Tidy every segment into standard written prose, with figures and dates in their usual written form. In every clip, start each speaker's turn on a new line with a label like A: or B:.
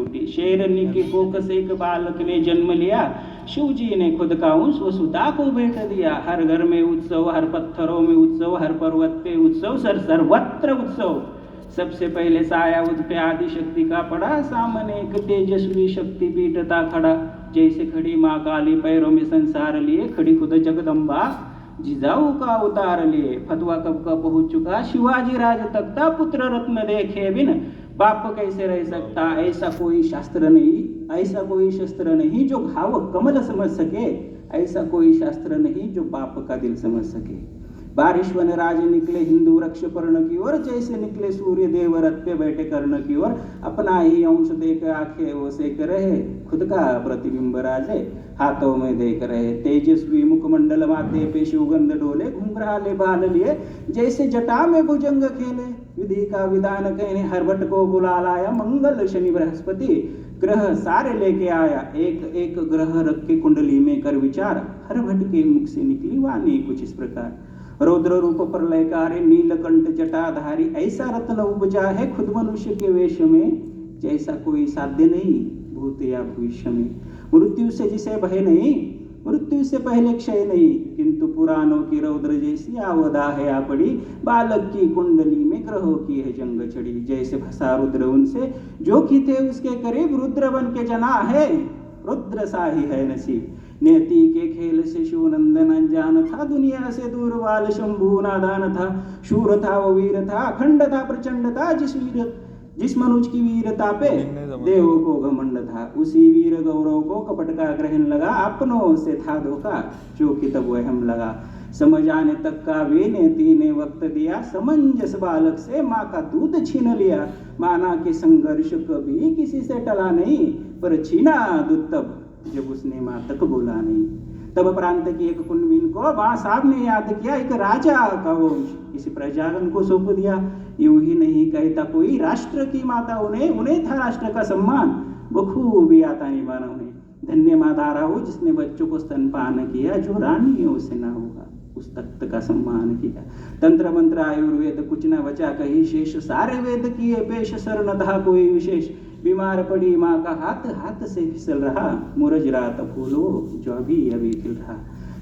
A: टूटी। शेरनी के कोख से एक बालक ने जन्म लिया, शिव जी ने खुद का अंश वसुधा को भेंट दिया। हर घर में उत्सव, हर पत्थरों में उत्सव, हर पर्वत पे उत्सव, सर्वत्र उत्सव। सबसे पहले साया उस पे आदि शक्ति का पड़ा, सामने एक तेजस्वी शक्ति पीठ था खड़ा। जैसे खड़ी माँ काली पैरों में संसार लिए, खड़ी खुद जगदम्बा जिजाऊ का उतार लिए। फतवा कब का पहुंच चुका, शिवाजी राज तख्ता, पुत्र रत्न देखे बिन बाप कैसे रह सकता। ऐसा कोई शास्त्र नहीं, ऐसा कोई शस्त्र नहीं जो घाव कमल समझ सके, ऐसा कोई शास्त्र नहीं जो बाप का दिल समझ सके। बारिश वन राज निकले हिंदू रक्ष पर्ण की ओर, जैसे निकले सूर्य देव रथ पे बैठे कर्ण की ओर। अपना ही अंश देख आंखें वो सेक रहे, खुद का प्रतिबिंब राजे हाथों में देख रहे। तेजस्वी मुखमंडल माथे पे शिवगंध डोले, घुंघराले बाल लिए जैसे जटा में भुजंग खेले। विधि का विधान कहने हर भट्ट को बुला लाया, मंगल शनि बृहस्पति ग्रह सारे लेके आया। एक एक ग्रह रख के कुंडली में कर विचार, हर भट्ट के मुख से निकली वाणी कुछ इस प्रकार। रौद्र रूप प्रलयकारी नीलकंठ जटाधारी, ऐसा रत्न उपजा है खुद मनुष्य के वेश में, जैसा कोई साध्य नहीं भूत या भविष्य में। मृत्यु से जिसे भय नहीं, मृत्यु से पहले क्षय नहीं, किंतु पुराणों की रौद्र जैसी आवदा है आ पड़ी। बालक की कुंडली में ग्रहों की है जंग चढ़ी, जैसे फंसा रुद्र उनसे जो की थे उसके करीब। रुद्र बन के जना है, रुद्र सा ही है नसीब। नेति के खेल से शिवनंदन अनजान था, दुनिया से दूर बाल शंभु नादान था। शूर था वो वीर था, अखंड था प्रचंड था, जिस मनुज की वीरता पे देवों को घमंड था। उसी वीर गौरव को कपट का ग्रहण लगा, अपनों से था धोखा जो कि तब वहम लगा। समझ आने तक का वे नेति ने वक्त दिया, समंजस बालक से माँ का दूध छीन लिया। माना कि संघर्ष कभी किसी से टला नहीं, पर छीना दूध तब जब उसने माँ तक बोला नहीं। तब प्रांत की एक कुंडवीन को माँ साहब ने याद किया, एक राजा का वंश किसी प्रजागण को सौंप दिया। यूं ही नहीं कहता कोई राष्ट्र की माता उन्हें था राष्ट्र का सम्मान, बखूबी आता निभाना उन्हें। धन्य मातारा हो जिसने बच्चों को स्तनपान किया, जो रानियों से ना होगा उस तख्त का सम्मान किया। तंत्र मंत्र आयुर्वेद कुछ न बचा कहीं शेष, सारे वेद किए पेश शरण था कोई विशेष। बीमार पड़ी माँ का हाथ, हाथ से फिसल रहा, मुरझ रहा था फूलो जो अभी अभी खिल रहा।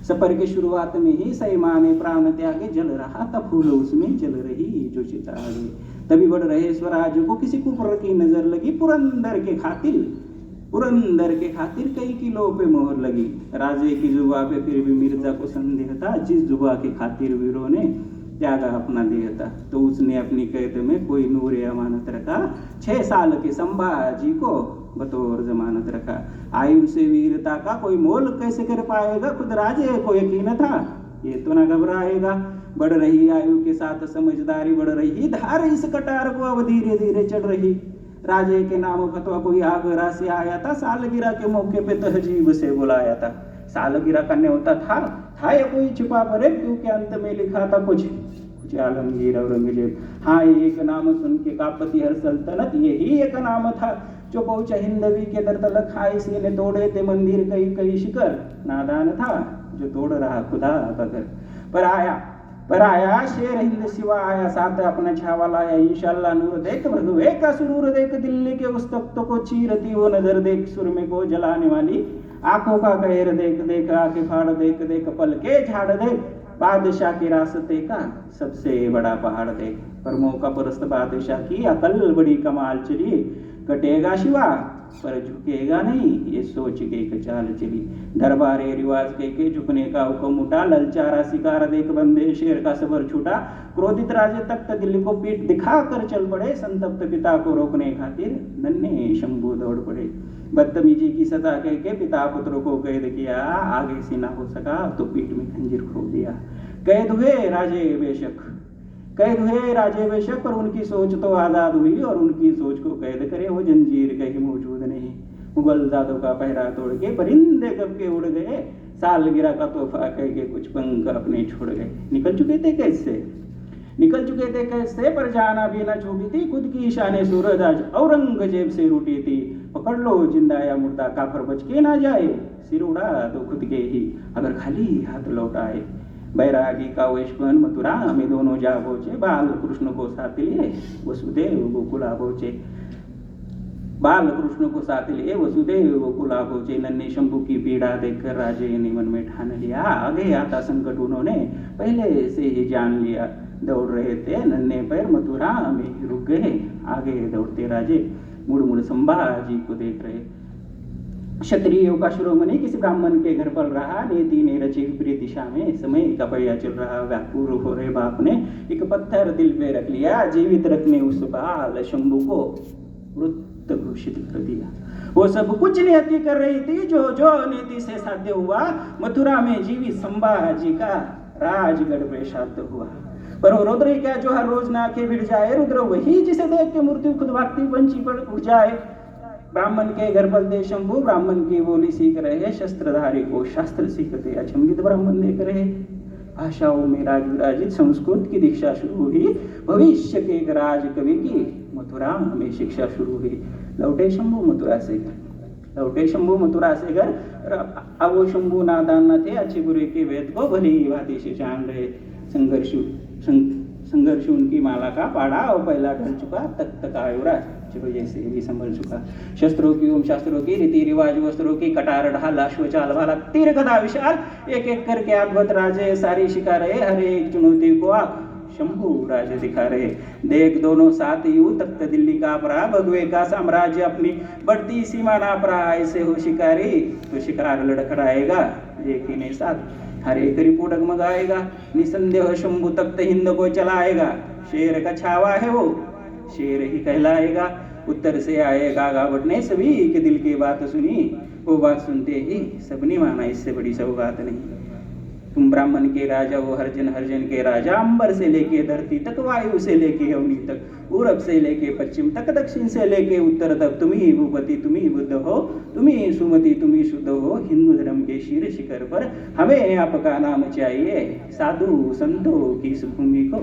A: सफर के शुरुआत में ही सही माँ ने प्राण त्यागे, जल रहा था फूल उसमें जल रही जो चिता आगे। तभी बढ़ रहे स्वराज को किसी कुपर की नजर लगी, पुरंदर के खातिर कई किलो पे मोहर लगी। राजे की जुबा पे फिर भी मिर्जा को संदेह था, जिस जुबा के खातिर वीरों ने त्यागा अपना देह था। तो उसने अपनी कैद में कोई नूर अमानत रखा, 6 साल के संभाजी को बतौर जमानत रखा। आयु से वीरता का कोई मोल कैसे कर पाएगा, खुद राजे को यकीन था ये तो ना घबराएगा। बढ़ रही आयु के साथ समझदारी बढ़ रही, धार इस कटार को अब धीरे धीरे चढ़ रही। राजे के नाम फतवा कोई आगरा से आया था, सालगिरह के मौके पे तहजीब से बुलाया था। सालगिरह का न्योता था या कोई छिपा परे, क्योंकि अंत में लिखा था कुछ आलमगीर औरंगजेब। हाँ, एक नाम सुन के कांपती हर सल्तनत, यही एक नाम था जो पहुंचा हिंदवी के दर तलक। हाँ, इसी ने तोड़े थे मंदिर कई शिखर, नादान था जो तोड़ रहा खुदा का घर। पर आया शेर हिंद शिवा आया, साथ अपना छावा लाया। इंशाल्लाह नूर देख भगवे का सुरूर देख, दिल्ली के उस तख्त को चीरती वो नजर देख। सुरमे को जलाने वाली आंखों का कहर देख देख, आंखें फाड़ देख देख, पल के झाड़ देख। बादशाह के रास्ते का सबसे बड़ा पहाड़ देख, पर मौका परस्त बादशाह की अकल बड़ी कमाल चली। कटेगा शिवा पर झुकेगा नहीं, ये सोच के एक चाल चली। दरबारे रिवाज के झुकने का हुक्म उठा, ललचारा शिकार देख बंदे शेर का सबर छूटा। क्रोधित राजे तख्त दिल्ली को पीठ दिखा कर चल पड़े, संतप्त पिता को रोकने खातिर नन्हे शंभू दौड़ पड़े। बदतमीजी की सजा कह के पिता पुत्र को कैद किया, आगे से ना हो सका तो पीठ में खंजीर खो दिया। कैद हुए राजे बेशक, पर उनकी सोच तो आजाद हुई, और उनकी सोच को कैद करे वो जंजीर कहीं मौजूद नहीं। मुगल जादों का पहरा तोड़ के परिंदे कब के उड़ गए, सालगिरह का तोहफा कह के कुछ पंख अपने छोड़ गए। निकल चुके थे कैसे पर जाना भी न छूटी थी, खुद की शान सूरज आज औरंगजेब से रूठी थी। पकड़ लो जिंदा या मुर्दा, काफर बच के ना जाए, सिर उड़ा दो खुद के ही अगर खाली हाथ लौटाए। बैरागी का वेशपन मथुरा में दोनों जा पहुंचे, बाल कृष्ण को साथ लिए वसुदेव गोकुला पहुंचे। बाल कृष्ण को साथ लिए वसुदेव गोकुला पहुंचे। नन्हे शंभू की पीड़ा देखकर राजे ने मन में ठान लिया, आगे आता संकट उन्होंने पहले से ही जान लिया। दौड़ रहे थे नन्हे पैर मथुरा में ही रुक गए, आगे दौड़ते राजे मुड़ मुड़ संभाजी को देख रहे। क्षत्रियों का शिरोमणि किसी ब्राह्मण के घर पल रहा, नीति ने रची विपरीत दिशा में समय का पहिया चल रहा। व्याकुल हो रहे बाप ने एक पत्थर दिल पे रख लिया, जीवित रखने उस बाल शंभू को मृत घोषित कर दिया। वो सब कुछ नियति कर रही थी जो जो नीति से साध्य हुआ। मथुरा में जीवित संभाजी का राजगढ़ पे श्राद्ध हुआ। पर वो रुद्र क्या जो हर रोज नाके भिड़ जाए, रुद्र वही जिसे देख के मृत्यु खुद भागती पंछी पर उड़ जाए। ब्राह्मण के घर पलते शंभू ब्राह्मण की बोली सीख रहे, शस्त्रधारी को शास्त्र सीखते अचंभित ब्राह्मण देख रहे। भाषाओं में राज विराजित संस्कृत की दीक्षा शुरू हुई, भविष्य के एक राज कवि की मथुरा में शिक्षा शुरू हुई। लौटे शंभू मथुरा से घर, लौटे शंभू मथुरा से घर। अब वो शंभू नादान न थे, अच्छे बुरे के वेद को भली भांति से जान रहे। संघर्ष उनकी माला का पाड़ा और पहला ढल चुका, तक तक आयुराज चलो जैसे भी संभल चुका। शस्त्रों की ओम शास्त्रों की रीति रिवाज वस्त्रों की कटार ढाल अश्व चाल भाला तीर गदा विशाल, एक एक करके अद्भुत राजे सारी शिका रहे। हर एक चुनौती को आप शंभू राजे दिखा रहे। देख दोनों साथ यू तख्त दिल्ली का अपरा, भगवे का साम्राज्य अपनी बढ़ती सीमा नाप रहा। ऐसे हो शिकारी तो शिकार लड़खड़ाएगा, लेकिन साथ हर एक रिपू डगमगाएगा। निसंदेह शंभू तख्त हिंद को चलाएगा, शेर का छावा है वो शेर ही कहलाएगा। उत्तर से आए गागावट ने सभी के दिल की बात सुनी, वो बात सुनते ही सबने माना इससे बड़ी सौगात नहीं। तुम ब्राह्मण के राजा हो हर्जन के राजा, अंबर से लेके धरती तक, वायु से लेके अवनी तक, पूरब से लेके पश्चिम तक, दक्षिण से लेके उत्तर तक। तुम ही भूपति तुम ही बुद्ध हो, तुम ही सुमति तुम ही शुद्ध हो। हिंदू धर्म के शीर शिखर पर हमें आपका नाम चाहिए, साधु संतों की इस भूमि को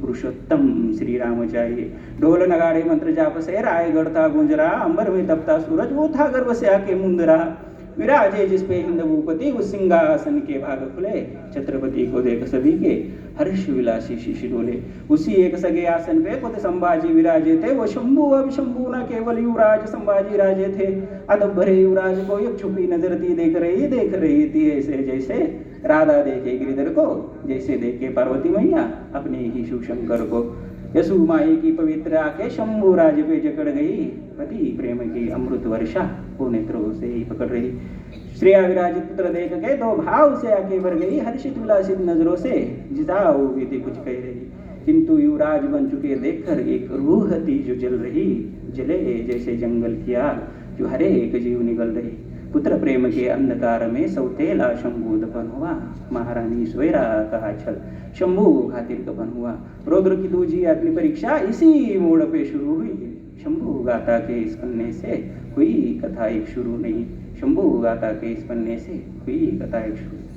A: पुरुषोत्तम श्री राम चाहिए। ढोल नगाड़े मंत्र जाप से रायगढ़ था गूंज रहा, अंबर में तपता सूरज वो था गर्व से आके मुंद रहा। विराजे जिस पे हिंद भूपति उस सिंहासन के भाग खुले, छत्रपति को देख सभी के हर्ष विलासी शीश डोले। उसी एक सगे आसन पे खुद संभाजी विराजे थे, वो शंभू अब शंभू न केवल युवराज संभाजी राजे थे। अदब भरे युवराज को एक छुपी नजर थी, देख रही थी ऐसे जैसे राधा देखे गिरिधर को, जैसे देखे पार्वती मैया अपने ही शिवशंकर को। यसु माई की पवित्र आंखें शंभू राज पे जकड़ गई, पति प्रेम की अमृत वर्षा वो नेत्रों से ही पकड़ रही। श्रेया विराजित पुत्र देख के दो भाव से आंखें भर गई, हर्षित विलासित नजरों से जिताओ बीती कुछ कह रही। किंतु युवराज बन चुके देखकर एक रूह थी जो जल रही, जले जैसे जंगल की आग जो हरे एक जीव निगल रही। पुत्र प्रेम के अंधकार में सौतेला शंभू दफन हुआ, महारानी स्वेरा का छल शंभू खातिर दफन हुआ। रुद्र की दूजी अग्नि परीक्षा इसी मोड़ पे शुरू हुई। शंभू गाथा के इस पन्ने से हुई कथा एक शुरू नहीं, शंभू गाथा के इस पन्ने से हुई कथा एक शुरू।